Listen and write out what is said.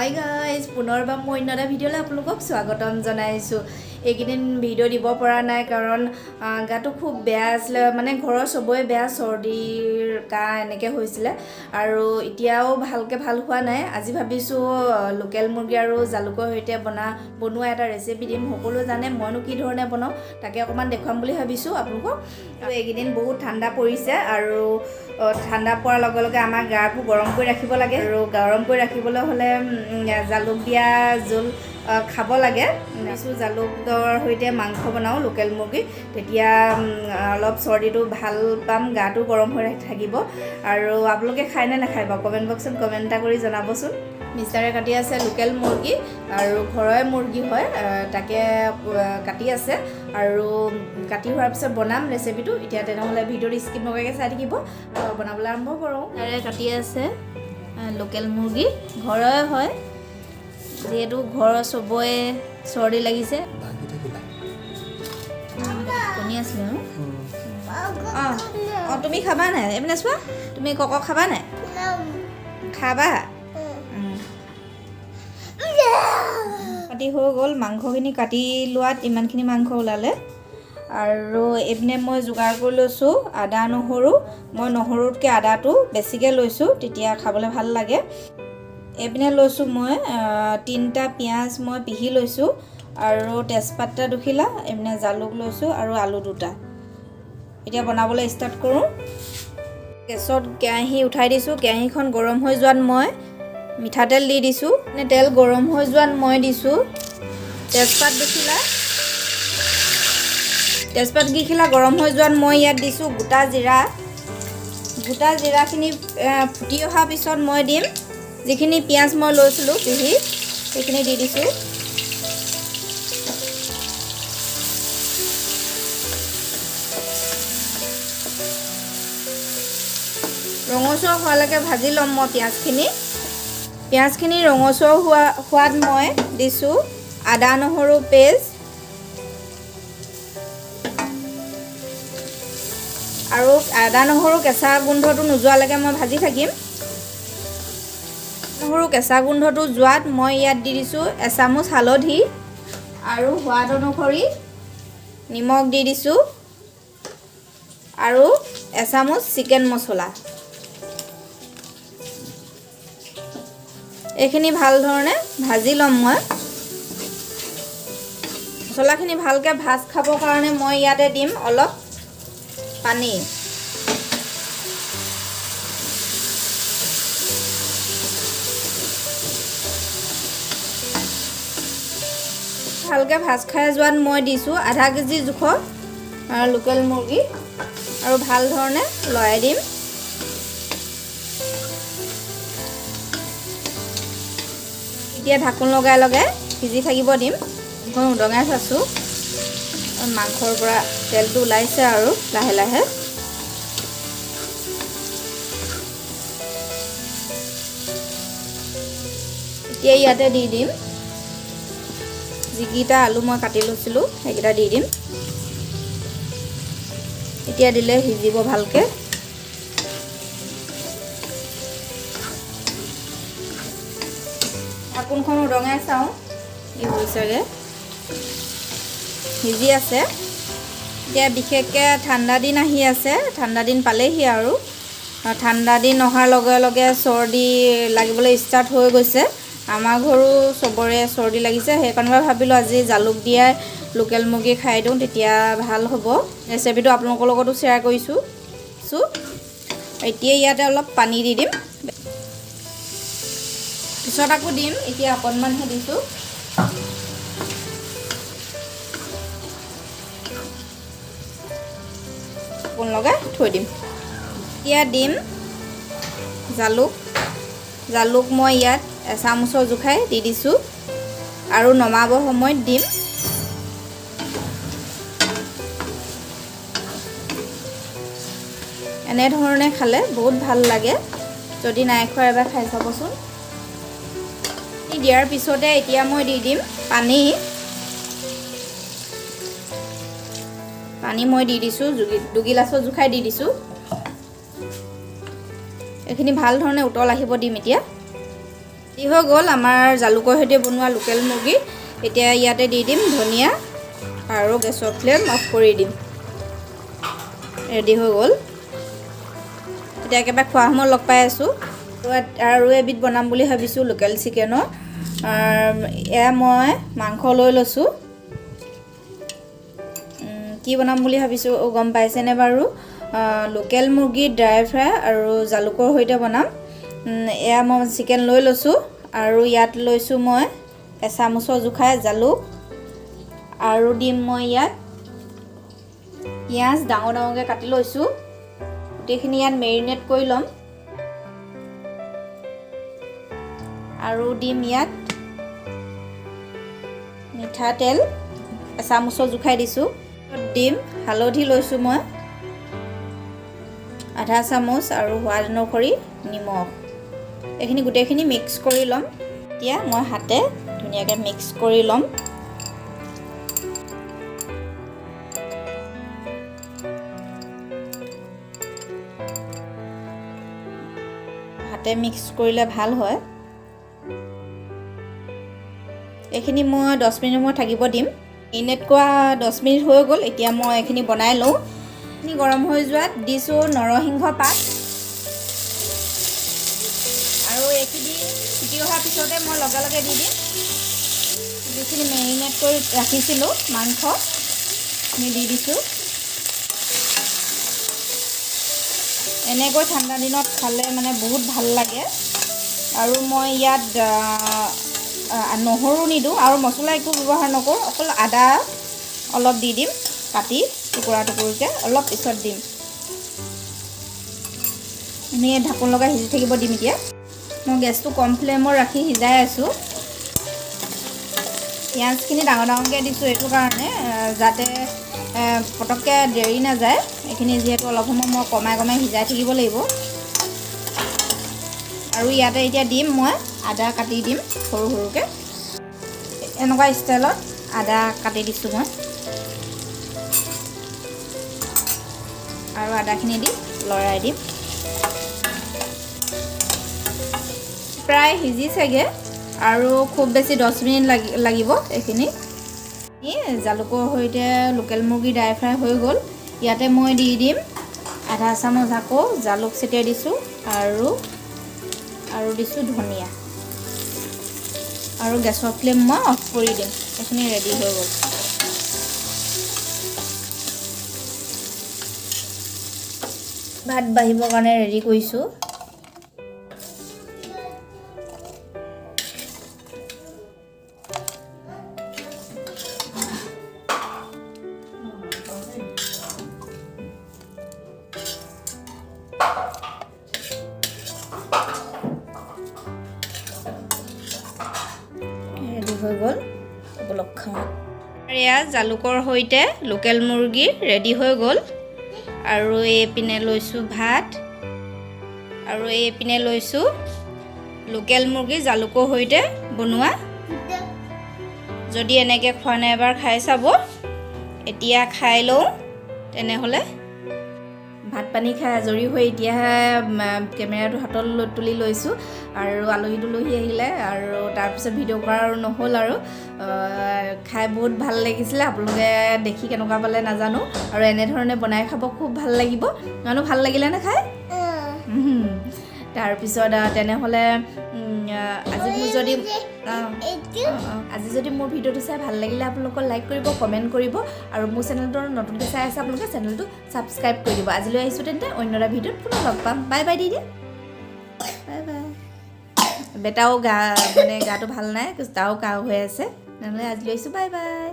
Hi guys পুনৰবাৰ মই অন্য এটা ভিডিঅ'লৈ আপোনালোকক স্বাগতম জনাইছোঁ। এইকেইদিন ভিডিঅ' দিব পৰা নাই কাৰণ গাটো খুব বেয়া আছিলে, মানে ঘৰৰ চবৰে বেয়া, চৰ্দিৰ কাহ এনেকৈ হৈছিলে আৰু এতিয়াও ভালকৈ ভাল হোৱা নাই। আজি ভাবিছোঁ লোকেল মুৰ্গী আৰু জালুকৰ সৈতে বনোৱা এটা ৰেচিপি দিম। সকলোৱে জানে মইনো কি ধৰণে বনাওঁ, তাকে অকণমান দেখুৱাম বুলি ভাবিছোঁ আপোনালোকক। আৰু এইকেইদিন বহুত ঠাণ্ডা পৰিছে আৰু ঠাণ্ডা পৰাৰ লগে লগে আমাৰ গাবোৰ গৰম কৰি ৰাখিব লাগে আৰু গৰম কৰি ৰাখিবলৈ হ'লে জালুক দিয়া জোল খাব লাগে। কিছু জালুকৰ সৈতে মাংস বনাওঁ লোকেল মুৰ্গী, তেতিয়া অলপ চৰ্দিটো ভাল পাম, গাটো গৰম হৈ থাকিব। আৰু আপোনালোকে খায় নে নাখায় বাৰু কমেণ্ট বক্সত কমেণ্ট এটা কৰি জনাবচোন। মিষ্টাৰে কাটি আছে লোকেল মুৰ্গী আৰু ঘৰৰে মুৰ্গী হয়, তাকে কাটি আছে আৰু কাটি হোৱাৰ পিছত বনাম ৰেচিপিটো। এতিয়া তেনেহ'লে ভিডিঅ'টো স্কিপ নকৰাকৈ চাই থাকিব, বনাবলৈ আৰম্ভ কৰোঁ। তাৰে কাটি আছে লোকেল মুৰ্গী, ঘৰৰে হয়, যিহেতু ঘৰৰ চবৰে চৰ্দি লাগিছে। কণী আছিলে অঁ তুমি খাবা নাই? এইপিনে চোৱা, তুমি কক খাবা নাই? খাবা। কাটি হৈ গ'ল, মাংসখিনি কাটি লোৱাত ইমানখিনি মাংস ওলালে। আৰু এইপিনে মই যোগাৰ কৰি লৈছোঁ আদা নহৰু। মই নহৰুতকৈ আদাটো বেছিকৈ লৈছোঁ, তেতিয়া খাবলৈ ভাল লাগে। এইপিনে লৈছোঁ মই 3টা পিঁয়াজ মই পিহি লৈছোঁ আৰু তেজপাত দুখিলা, এইপিনে জালুক লৈছোঁ আৰু আলু 2টা। এতিয়া বনাবলৈ ষ্টাৰ্ট কৰোঁ। গেছত কেৰাহী উঠাই দিছোঁ। কেৰাহীখন গৰম হৈ যোৱাত মই মিঠাতেল দি দিছোঁ। তেল গৰম হৈ যোৱাত মই দিছোঁ তেজপাত দুখিলা। তেজপাত কেইখিলা গৰম হৈ যোৱাত মই ইয়াত দিছোঁ গোটা জিৰা। গোটা জিৰাখিনি ফুটি অহাৰ পিছত মই দিম যিখিনি পিঁয়াজ মই লৈছিলোঁ পিহি, সেইখিনি দি দিছোঁ। ৰঙচুৱা হোৱালৈকে ভাজি ল'ম মই পিঁয়াজখিনি। পিঁয়াজখিনি ৰঙচুৱা হোৱাত মই দিছোঁ আদা নহৰু পেষ্ট আৰু আদা নহৰু কেঁচা গোন্ধটো নোযোৱালৈকে মই ভাজি থাকিম। নহৰু কেঁচা গোন্ধটো যোৱাত মই ইয়াত দি দিছোঁ এচামুচ হালধি আৰু সোৱাদ অনুসৰি নিমখ দি দিছোঁ আৰু এচামুচ চিকেন মছলা। এইখিনি ভাল ধৰণে ভাজি ল'ম মই। মছলাখিনি ভালকৈ ভাজ খাবৰ কাৰণে মই ইয়াতে দিম অলপ পানী। ভালকৈ ভাজ খাই যোৱাত মই দিছোঁ আধা কেজি জোখৰ লোকেল মুৰ্গী আৰু ভাল ধৰণে লৰাই দিম। এতিয়া ঢাকোন লগাই লগাই সিজি থাকিব দিম। মই উদঙাই চাইছোঁ, মাংসৰ পৰা তেলটো ওলাইছে আৰু লাহে লাহে। এতিয়া ইয়াতে দি দিম যিকেইটা আলু মই কাটি লৈছিলোঁ, সেইকেইটা দি দিম। এতিয়া দিলে সিজিব ভালকৈ। ঢাকোনখন উদঙাই চাওঁ কি হৈছেগৈ, সিজি আছে। এতিয়া বিশেষকৈ ঠাণ্ডা দিন আহি আছে, ঠাণ্ডা দিন পালেহি আৰু ঠাণ্ডা দিন অহাৰ লগে লগে চৰ্দি লাগিবলৈ ষ্টাৰ্ট হৈ গৈছে। আমাৰ ঘৰো চবৰে চৰ্দি লাগিছে, সেইকাৰণে ভাবিলোঁ আজি জালুক দিয়াই লোকেল মুৰ্গী খাই দিওঁ, তেতিয়া ভাল হ'ব। ৰেচিপিটো আপোনালোকৰ লগতো শ্বেয়াৰ কৰিছোঁ। এতিয়া ইয়াতে অলপ পানী দি দিম, পিছত আকৌ দিম। এতিয়া অকণমানহে দিছোঁ। ঢাকোন লগাই থৈ দিম। এতিয়া দিম জালুক মই ইয়াত এচামুচৰ জোখাই দি দিছোঁ আৰু নমাবৰ সময়ত দিম। এনেধৰণে খালে বহুত ভাল লাগে, যদি নাই খোৱা এবাৰ খাই চাবচোন। দিয়াৰ পিছতে এতিয়া মই দি দিম পানী মই দি দিছোঁ 2 গিলাচৰ জোখাই দি দিছোঁ। এইখিনি ভাল ধৰণে উতল আহিব দিম এতিয়া। ৰেডি হৈ গ'ল আমাৰ জালুকৰ সৈতে বনোৱা লোকেল মুৰ্গী। এতিয়া ইয়াতে দি দিম ধনিয়া আৰু গেছৰ ফ্লেম অফ কৰি দিম। ৰেডি হৈ গ'ল। এতিয়া একেবাৰে খোৱা সময়ত লগ পাই আছোঁ। আৰু এবিধ বনাম বুলি ভাবিছোঁ লোকেল চিকেনৰ। এয়া মই মাংস লৈ লৈছোঁ। কি বনাম বুলি ভাবিছোঁ গম পাইছেনে বাৰু? লোকেল মুৰ্গী ড্ৰাই ফ্ৰাই আৰু জালুকৰ সৈতে বনাম। এয়া মই চিকেন লৈ লৈছোঁ আৰু ইয়াত লৈছোঁ মই এচামুচৰ জোখাই জালুক আৰু দিম মই ইয়াত পিঁয়াজ ডাঙৰ ডাঙৰকৈ কাটি লৈছোঁ। গোটেইখিনি ইয়াত মেৰিনেট কৰি ল'ম আৰু দিম ইয়াত মিঠাতেল এচামুচৰ জোখাই দিছোঁ। দিম হালধি লৈছোঁ মই আধা চামুচ আৰু সোৱাদ অনুসৰি নিমখ। এইখিনি গোটেইখিনি মিক্স কৰি ল'ম। এতিয়া মই হাতে ধুনীয়াকৈ মিক্স কৰি ল'ম। হাতে মিক্স কৰিলে ভাল হয়। এইখিনি মই 10 মিনিট সময় থাকিব দিম। মেৰিনেট কৰা 10 মিনিট হৈ গ'ল। এতিয়া মই এইখিনি বনাই লওঁ। এইখিনি গৰম হৈ যোৱাত দিছোঁ নৰসিংহ পাত আৰু এইখিনি ফুটি অহাৰ পিছতে মই লগে লগে দি দিম যিখিনি মেৰিনেট কৰি ৰাখিছিলোঁ মাংস দি দিছোঁ। এনেকৈ ঠাণ্ডা দিনত খালে মানে বহুত ভাল লাগে। আৰু মই ইয়াত নহৰু নিদিওঁ আৰু মছলা একো ব্যৱহাৰ নকৰোঁ। অকল আদা অলপ দি দিম কাটি টুকুৰা টুকুৰকৈ অলপ পিছত দিম। এনেকৈ ঢাকোন লগাই সিজি থাকিব দিম। এতিয়া মই গেছটো কম ফ্লেমত ৰাখি সিজাই আছোঁ। পিঁয়াজখিনি ডাঙৰ ডাঙৰকৈ দিছোঁ এইটো কাৰণে যাতে পটককৈ দেৰি নাযায়। এইখিনি যিহেতু অলপ সময় মই কমাই কমাই সিজাই থাকিব লাগিব। আৰু ইয়াতে এতিয়া দিম মই আদা কাটি দিম সৰু সৰুকৈ। এনেকুৱা ষ্টাইলত আদা কাটি দিছোঁ মই আৰু আদাখিনি দি লৰাই দিম। প্ৰায় সিজিছেগৈ আৰু খুব বেছি 10 মিনিট লাগিব। এইখিনি জালুকৰ সৈতে লোকেল মুৰ্গী ড্ৰাই ফ্ৰাই হৈ গ'ল। ইয়াতে মই দি দিম আধা চামুচ আকৌ জালুক ছটিয়াই দিছোঁ আৰু দিছোঁ ধনিয়া আৰু গেছৰ ফ্লেম মই অফ কৰি দিম। এইখিনি ৰেডি হৈ গ'ল। ভাত বাঢ়িবৰ কাৰণে ৰেডি কৰিছোঁ। ৰেডি হৈ গ'ল। অলপ খাওঁ। এয়া জালুকৰ সৈতে লোকেল মুৰ্গী ৰেডি হৈ গ'ল। আৰু এইপিনে লৈছোঁ ভাত আৰু এইপিনে লৈছোঁ লোকেল মুৰ্গী জালুকৰ সৈতে বনোৱা। যদি এনেকৈ খোৱা নাই এবাৰ খাই চাব। এতিয়া খাই লওঁ। তেনেহ'লে ভাত পানী খাই আজৰি হৈ এতিয়াহে কেমেৰাটো হাতত তুলি লৈছোঁ আৰু আলহী দুলহী আহিলে আৰু তাৰপিছত ভিডিঅ' কৰা আৰু নহ'ল। আৰু খাই বহুত ভাল লাগিছিলে। আপোনালোকে দেখি কেনেকুৱা পালে নাজানো। আৰু এনেধৰণে বনাই খাব খুব ভাল লাগিব। জানো ভাল লাগিলে নে খাই? তাৰপিছত তেনেহ'লে আজি যদি মোৰ ভিডিঅ'টো চাই ভাল লাগিলে আপোনালোকক লাইক কৰিব, কমেণ্ট কৰিব আৰু মোৰ চেনেলটো নতুনকৈ চাই আছে আপোনালোকে চেনেলটো ছাবস্ক্ৰাইব কৰি দিব। আজিলৈ আহিছোঁ তেন্তে অন্য এটা ভিডিঅ'ত পুনৰ লগ পাম। বাই বাই দি দিয়া। Bye bye. বেটাও গাটো ভাল নাই, তাও কাহ হৈ আছে। তেনেহ'লে আজিলৈ আহিছোঁ। Bye bye.